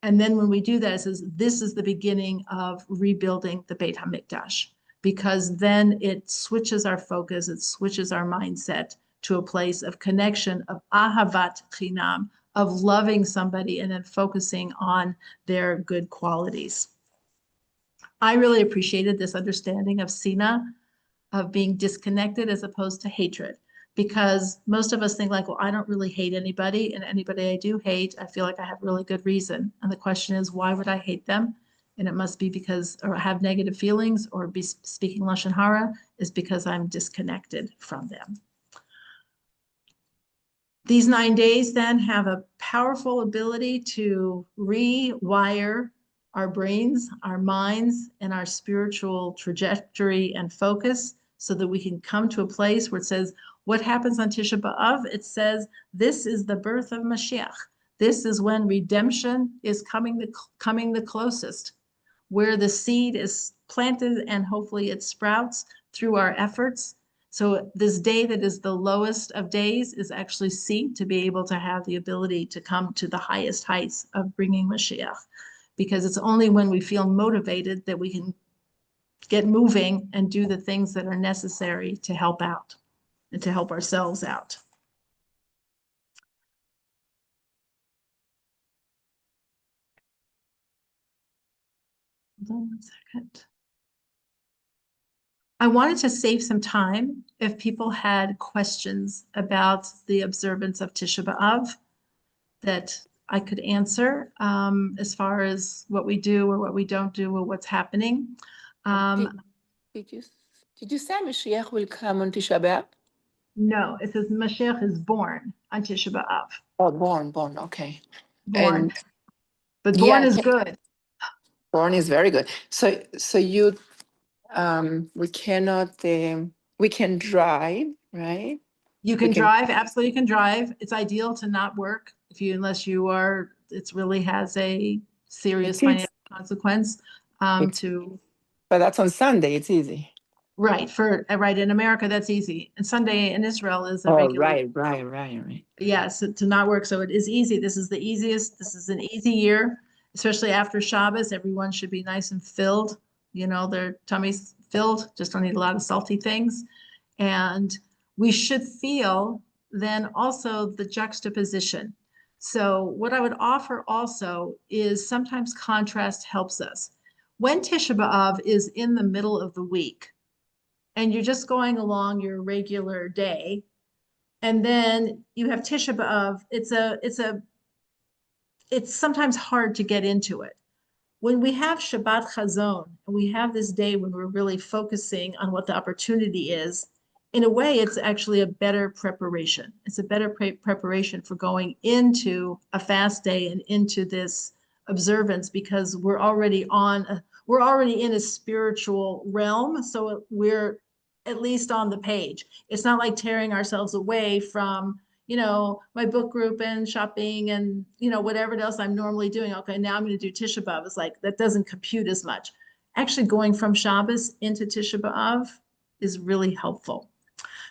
S2: And then when we do that, it says, this is the beginning of rebuilding the Beit HaMikdash, because then it switches our focus, it switches our mindset to a place of connection, of ahavat chinam, of loving somebody and then focusing on their good qualities. I really appreciated this understanding of Sina, of being disconnected as opposed to hatred, because most of us think like, well, I don't really hate anybody, and anybody I do hate, I feel like I have really good reason. And the question is, why would I hate them? And it must be because, or have negative feelings, or be speaking Lashon Hara, is because I'm disconnected from them. These 9 days then have a powerful ability to rewire our brains, our minds, and our spiritual trajectory and focus so that we can come to a place where it says, what happens on Tisha B'Av? It says, this is the birth of Mashiach. This is when redemption is coming the closest, where the seed is planted and hopefully it sprouts through our efforts. So this day that is the lowest of days is actually seed to be able to have the ability to come to the highest heights of bringing Mashiach. Because it's only when we feel motivated that we can get moving and do the things that are necessary to help out and to help ourselves out. Hold on 1 second. I wanted to save some time if people had questions about the observance of Tisha B'Av that I could answer as far as what we do or what we don't do or what's happening.
S1: Did you say Mashiach will come on Tisha B'Av?
S2: No, it says Mashiach is born on Tisha B'Av.
S1: Oh, born, okay.
S2: Born.
S1: And
S2: But born
S1: yeah,
S2: is good.
S1: born is very good. So you, we cannot, we can drive, right?
S2: You can drive, absolutely you can drive. It's ideal to not work unless you are, it really has a serious financial consequence
S1: But that's on Sunday, it's easy.
S2: Right, right, in America, that's easy. And Sunday in Israel is a
S1: Oh,
S2: regular.
S1: right.
S2: Yes, to not work. So it is easy. This is the easiest. This is an easy year, especially after Shabbos. Everyone should be nice and filled, their tummies filled, just don't eat a lot of salty things. And we should feel then also the juxtaposition. So what I would offer also is sometimes contrast helps us. When Tisha B'Av is in the middle of the week and you're just going along your regular day, and then you have Tisha B'Av, it's sometimes hard to get into it. When we have Shabbat Chazon, and we have this day when we're really focusing on what the opportunity is, in a way, it's actually a better preparation. It's a better preparation for going into a fast day and into this observance, because we're already in a spiritual realm. So we're at least on the page. It's not like tearing ourselves away from my book group and shopping and, whatever else I'm normally doing. Okay, now I'm going to do Tisha B'Av. It's like, that doesn't compute as much. Actually, going from Shabbos into Tisha B'Av is really helpful.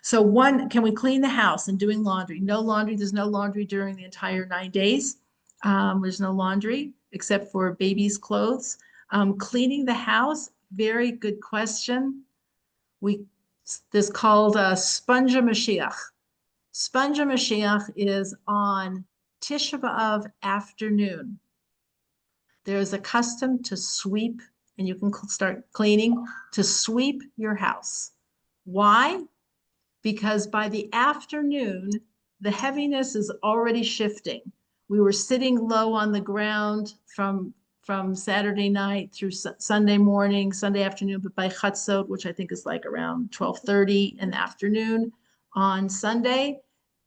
S2: So can we clean the house and doing laundry? No laundry. There's no laundry during the entire 9 days. There's no laundry except for baby's clothes. Cleaning the house, very good question. This called Sponge Mashiach. Sponge Mashiach is on Tisha B'Av afternoon. There's a custom to sweep, and you can start cleaning, to sweep your house. Why? Because by the afternoon, the heaviness is already shifting. We were sitting low on the ground from Saturday night through Sunday morning, Sunday afternoon, but by Chatzot, which I think is like around 12:30 in the afternoon on Sunday,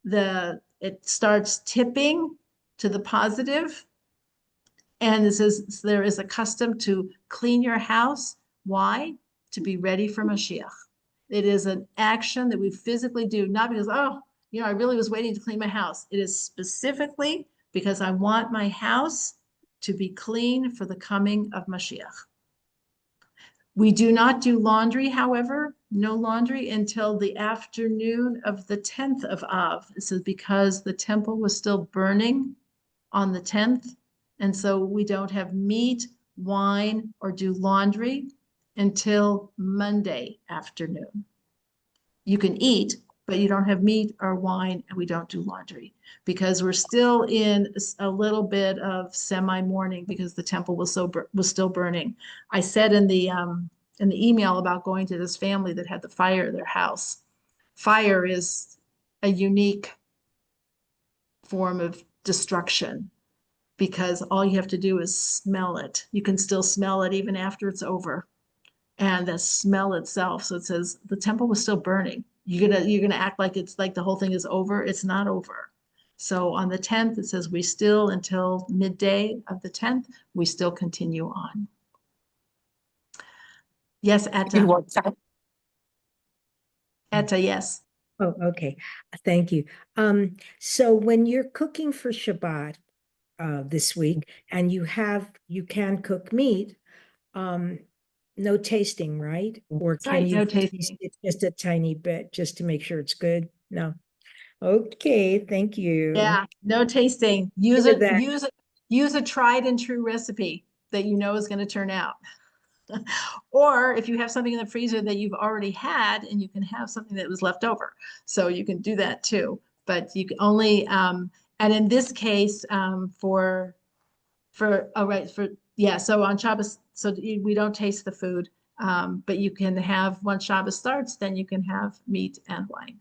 S2: it starts tipping to the positive. And it says there is a custom to clean your house. Why? To be ready for Mashiach. It is an action that we physically do, not because, I really was waiting to clean my house. It is specifically because I want my house to be clean for the coming of Mashiach. We do not do laundry, however, no laundry until the afternoon of the 10th of Av. This is because the temple was still burning on the 10th. And so we don't have meat, wine, or do laundry until Monday afternoon. You can eat, but you don't have meat or wine, and we don't do laundry because we're still in a little bit of semi-mourning because the temple was still burning. I said in the email about going to this family that had the fire in their house. Fire is a unique form of destruction because all you have to do is smell it. You can still smell it even after it's over. And the smell itself. So it says the temple was still burning. You're gonna act like it's like the whole thing is over. It's not over. So on the 10th, it says we still, until midday of the 10th, we still continue on. Yes,
S1: In
S2: Etta.
S1: what time?
S2: Etta, yes.
S3: Oh, okay. Thank you. So when you're cooking for Shabbat this week and you can cook meat, no tasting, right? Or can
S2: Right,
S3: you
S2: no
S3: taste
S2: tasting.
S3: it just a tiny bit just to make sure it's good? No. Okay, thank you.
S2: Yeah, no tasting. Use
S3: Look at
S2: it,
S3: that.
S2: use a tried and true recipe that you know is going to turn out. Or if you have something in the freezer that you've already had, and you can have something that was left over. So you can do that too. But you can only, and in this case, so on Shabbos, so we don't taste the food, but you can have, once Shabbos starts, then you can have meat and wine.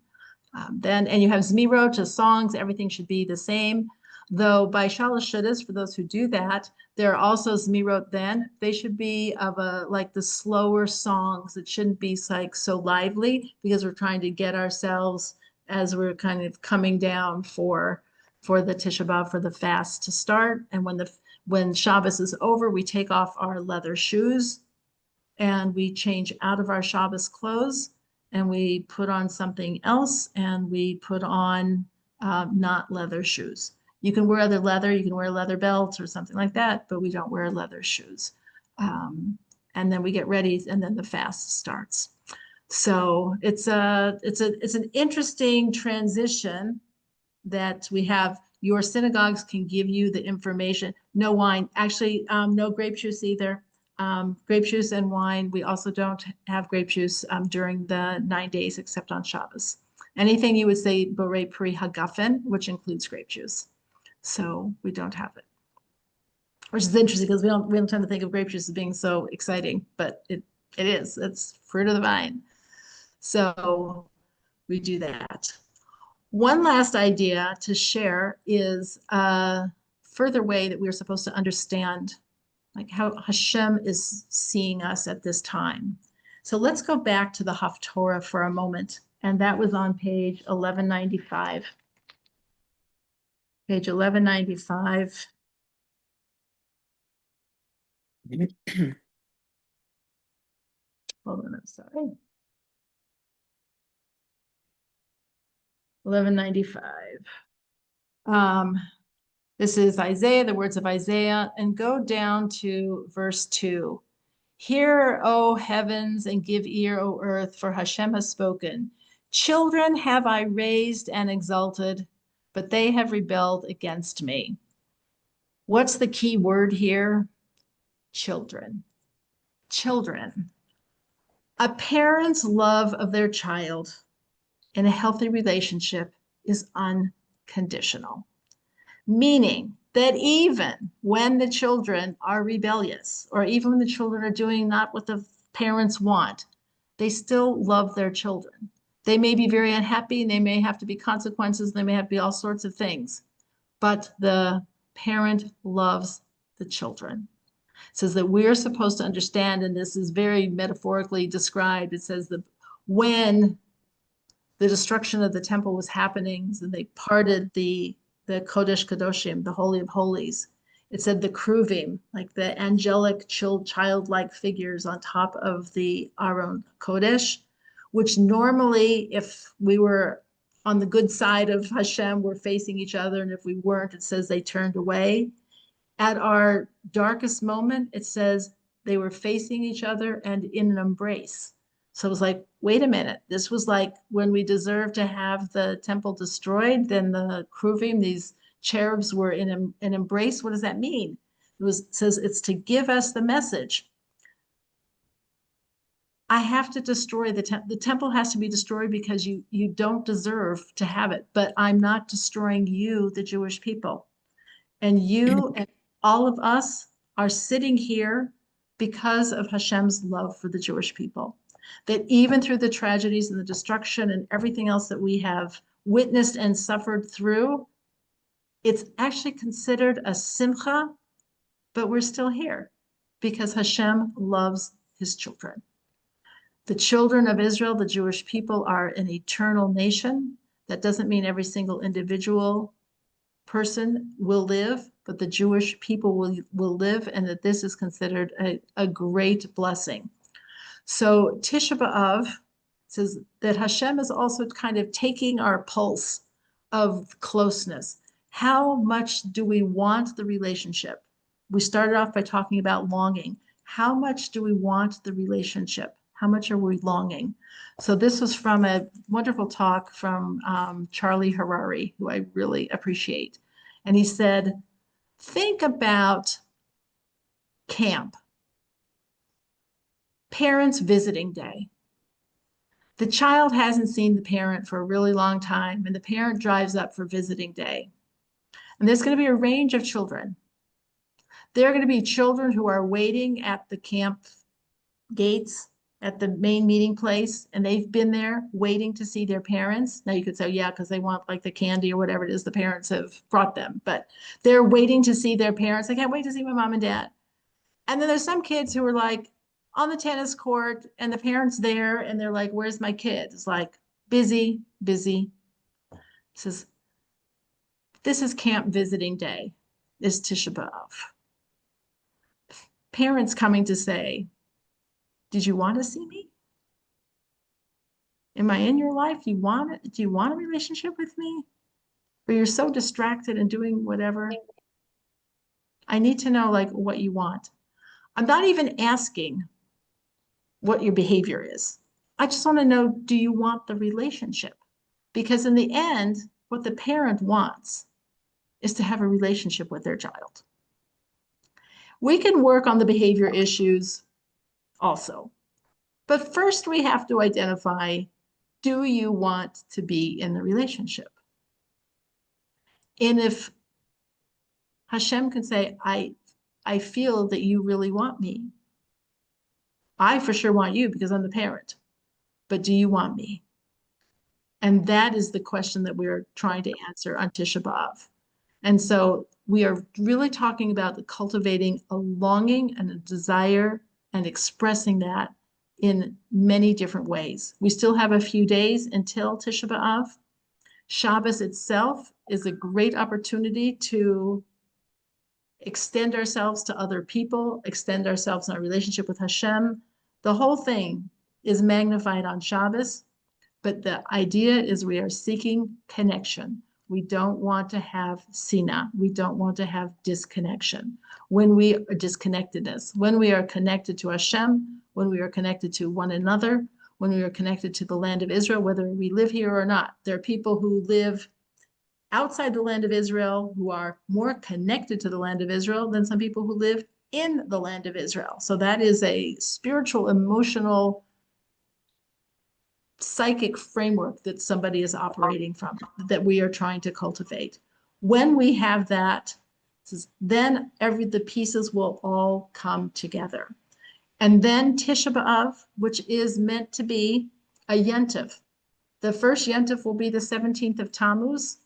S2: And you have Zmirot, just songs, everything should be the same. Though by Shalosh Shuddas, for those who do that, there are also Zmirot then. They should be of like the slower songs. It shouldn't be like so lively because we're trying to get ourselves as we're kind of coming down for the Tisha B'Av, for the fast to start. And when Shabbos is over, we take off our leather shoes and we change out of our Shabbos clothes and we put on something else, and we put on not leather shoes. You can wear other leather, you can wear a leather belt or something like that, but we don't wear leather shoes. And then we get ready, and then the fast starts. So it's an interesting transition that we have. Your synagogues can give you the information. No wine, actually, no grape juice either. Grape juice and wine. We also don't have grape juice during the 9 days except on Shabbos. Anything you would say Borei Pri Hagafen, which includes grape juice. So we don't have it, which is interesting because we don't tend to think of grape juice as being so exciting, but it is. It's fruit of the vine. So we do that. One last idea to share is a further way that we're supposed to understand like how Hashem is seeing us at this time. So let's go back to the Haftorah for a moment. And that was on page 1195. Page 1195. Hold on, I'm sorry. 1195. This is Isaiah, the words of Isaiah, and go down to verse 2. Hear, O heavens, and give ear, O earth, for Hashem has spoken. Children have I raised and exalted, but they have rebelled against me. What's the key word here? Children. Children. A parent's love of their child in a healthy relationship is unconditional, meaning that even when the children are rebellious, or even when the children are doing not what the parents want, they still love their children. They may be very unhappy, and they may have to be consequences, they may have to be all sorts of things, but the parent loves the children. It says that we're supposed to understand, and this is very metaphorically described, it says that when the destruction of the temple was happening, and they parted the Kodesh Kadoshim, the Holy of Holies. It said the Kruvim, like the angelic, childlike figures on top of the Aron Kodesh, which normally, if we were on the good side of Hashem, we're facing each other, and if we weren't, it says they turned away. At our darkest moment, it says they were facing each other and in an embrace. So it was like, wait a minute, this was like when we deserved to have the temple destroyed, then the Kruvim, these cherubs, were in an embrace. What does that mean? It says it's to give us the message. I have to destroy the temple. The temple has to be destroyed because you don't deserve to have it, but I'm not destroying you, the Jewish people. And you and all of us are sitting here because of Hashem's love for the Jewish people. That even through the tragedies and the destruction and everything else that we have witnessed and suffered through, it's actually considered a simcha, but we're still here because Hashem loves his children. The children of Israel, the Jewish people, are an eternal nation. That doesn't mean every single individual person will live, but the Jewish people will live, and that this is considered a great blessing. So Tisha B'Av says that Hashem is also kind of taking our pulse of closeness. How much do we want the relationship? We started off by talking about longing. How much do we want the relationship? How much are we longing? So this was from a wonderful talk from Charlie Harari, who I really appreciate. And he said, think about camp. Parents' visiting day. The child hasn't seen the parent for a really long time, and the parent drives up for visiting day. And there's going to be a range of children. There are going to be children who are waiting at the camp gates at the main meeting place, and they've been there waiting to see their parents. Now you could say, yeah, because they want like the candy or whatever it is the parents have brought them, but they're waiting to see their parents. I can't wait to see my mom and dad. And then there's some kids who are like on the tennis court and the parents there, and they're like, where's my kid? It's like, busy, busy. It says, this is camp visiting day, is Tisha B'Av. Parents coming to say, did you want to see me? Am I in your life? Do you want a relationship with me? Or you're so distracted and doing whatever? I need to know like what you want. I'm not even asking what your behavior is. I just want to know, do you want the relationship? Because in the end, what the parent wants is to have a relationship with their child. We can work on the behavior issues also. But first, we have to identify, do you want to be in the relationship? And if Hashem can say, I feel that you really want me. I for sure want you because I'm the parent. But do you want me? And that is the question that we're trying to answer on Tisha B'Av. And so we are really talking about the cultivating a longing and a desire and expressing that in many different ways. We still have a few days until Tisha B'Av. Shabbos itself is a great opportunity to extend ourselves to other people, extend ourselves in our relationship with Hashem. The whole thing is magnified on Shabbos, but the idea is we are seeking connection. We don't want to have sina. We don't want to have disconnection. When we are disconnectedness, when we are connected to Hashem, when we are connected to one another, when we are connected to the land of Israel, whether we live here or not. There are people who live outside the land of Israel who are more connected to the land of Israel than some people who live in the land of Israel. So that is a spiritual, emotional, psychic framework that somebody is operating from, that we are trying to cultivate. When we have that, then the pieces will all come together. And then Tisha B'Av, which is meant to be a Yontif. The first Yontif will be the 17th of Tammuz,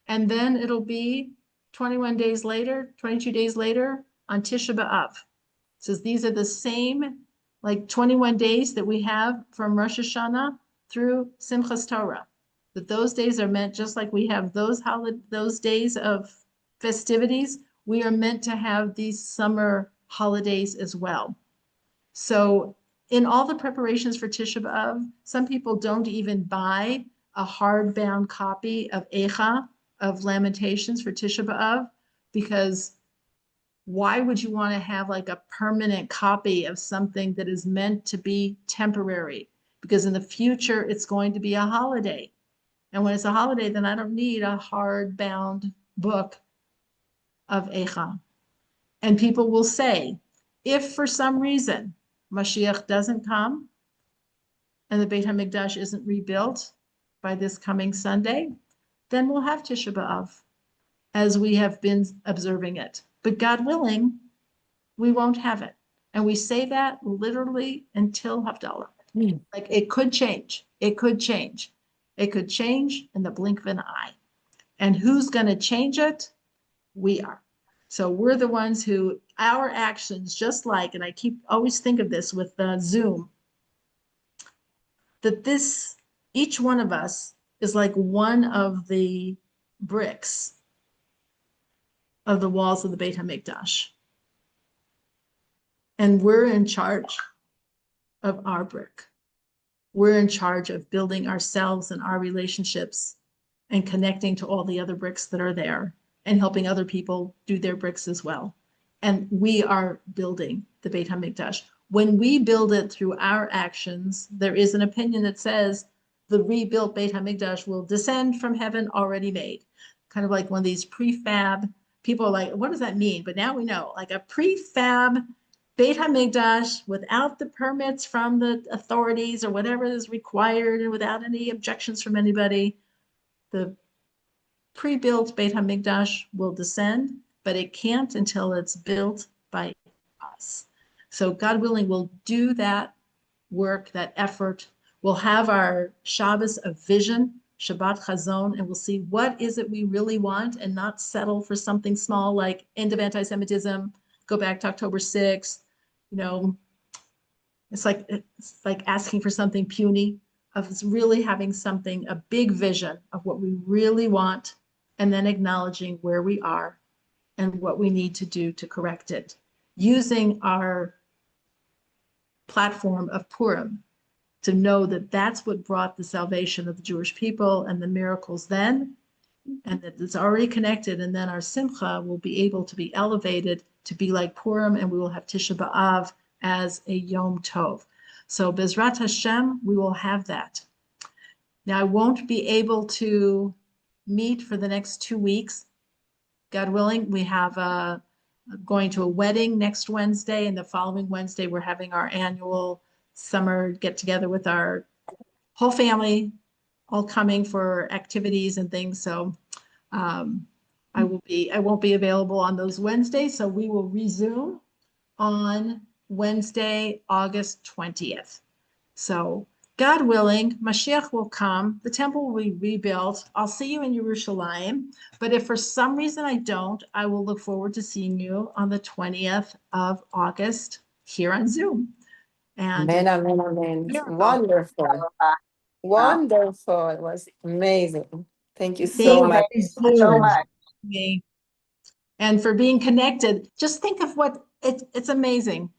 S2: and then it'll be 21 days later, 22 days later on Tisha B'Av. It says these are the same, like 21 days that we have from Rosh Hashanah through Simchas Torah. That those days are meant, just like we have those days of festivities, we are meant to have these summer holidays as well. So in all the preparations for Tisha B'Av, some people don't even buy a hardbound copy of Eicha, of Lamentations for Tisha B'Av, because why would you want to have like a permanent copy of something that is meant to be temporary? Because in the future, it's going to be a holiday. And when it's a holiday, then I don't need a hardbound book of Eicha. And people will say, if for some reason Mashiach doesn't come and the Beit HaMikdash isn't rebuilt by this coming Sunday, then we'll have Tisha B'Av as we have been observing it. But God willing, we won't have it. And we say that literally until Havdalah. Like it could change. It could change. It could change in the blink of an eye. And who's going to change it? We are. So we're the ones who, our actions, just like, and I always think of this with Zoom, that each one of us is like one of the bricks of the walls of the Beit HaMikdash. And we're in charge of our brick. We're in charge of building ourselves and our relationships and connecting to all the other bricks that are there and helping other people do their bricks as well. And we are building the Beit HaMikdash. When we build it through our actions, there is an opinion that says the rebuilt Beit HaMikdash will descend from heaven already made. Kind of like one of these prefab, people are like, what does that mean? But now we know, like a prefab Beit HaMikdash without the permits from the authorities or whatever is required and without any objections from anybody, the pre-built Beit HaMikdash will descend, but it can't until it's built by us. So God willing, we'll do that work, that effort. We'll have our Shabbos of vision, Shabbat Chazon, and we'll see what is it we really want and not settle for something small like end of anti-Semitism, go back to October 6th. You know, it's like asking for something puny, of really having something, a big vision of what we really want, and then acknowledging where we are and what we need to do to correct it, using our platform of Purim to know that that's what brought the salvation of the Jewish people and the miracles then, and that it's already connected. And then our Simcha will be able to be elevated to be like Purim, and we will have Tisha B'Av as a Yom Tov. So Bezrat Hashem, we will have that. Now, I won't be able to meet for the next 2 weeks. God willing, we have going to a wedding next Wednesday, and the following Wednesday, we're having our annual summer get together with our whole family, all coming for activities and things. So I won't be available on those Wednesdays. So we will resume on Wednesday, August 20th. So God willing, Mashiach will come. The temple will be rebuilt. I'll see you in Yerushalayim. But if for some reason I don't, I will look forward to seeing you on the 20th of August here on Zoom. And
S1: Amen, amen, amen.
S2: Miracle.
S1: Wonderful. Wonderful. It was amazing. Thank you
S2: Thank
S1: so much.
S2: you so much. And for being connected. Just think of what it's amazing.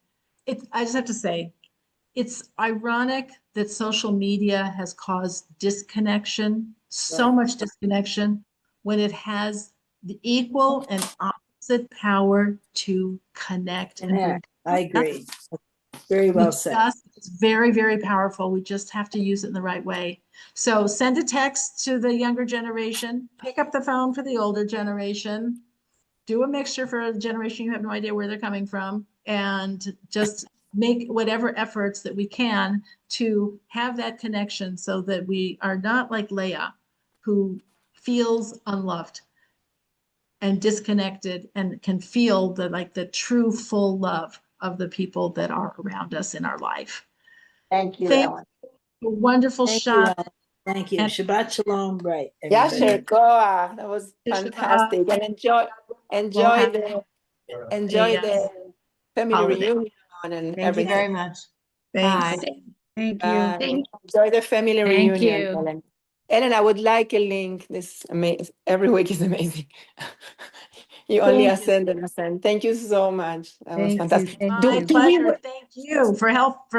S2: I just have to say, it's ironic that social media has caused disconnection, so much disconnection, when it has the equal and opposite power to connect. and bring
S6: I agree. Very well said.
S2: It's very, very powerful. We just have to use it in the right way. So send a text to the younger generation, pick up the phone for the older generation, do a mixture for a generation you have no idea where they're coming from, and just make whatever efforts that we can to have that connection so that we are not like Leah, who feels unloved and disconnected and can feel the true full love of the people that are around us in our life.
S1: Thank you,
S2: Thank
S1: Ellen.
S2: you. Wonderful
S6: Thank you,
S2: shot.
S6: Ellen. Thank you.
S2: And-
S6: Shabbat shalom, right?
S1: Yeah,
S6: everybody.
S1: sure. Goa. That was
S2: Shabbat.
S1: fantastic. And enjoy
S2: have-
S1: the family
S2: holiday.
S1: reunion and
S5: Thank you
S1: everything.
S5: very much.
S2: Thanks.
S5: Bye.
S7: Thank
S1: Bye.
S7: you.
S1: Enjoy the family
S7: Thank
S1: reunion,
S7: you.
S1: Ellen. Ellen, I would like a link. This amazing. Every week is amazing. You only
S2: Thank you.
S1: ascend and ascend. Thank you so much. That was
S7: Thank you.
S1: fantastic.
S7: Thank
S2: My
S7: you.
S2: pleasure. Thank you for help.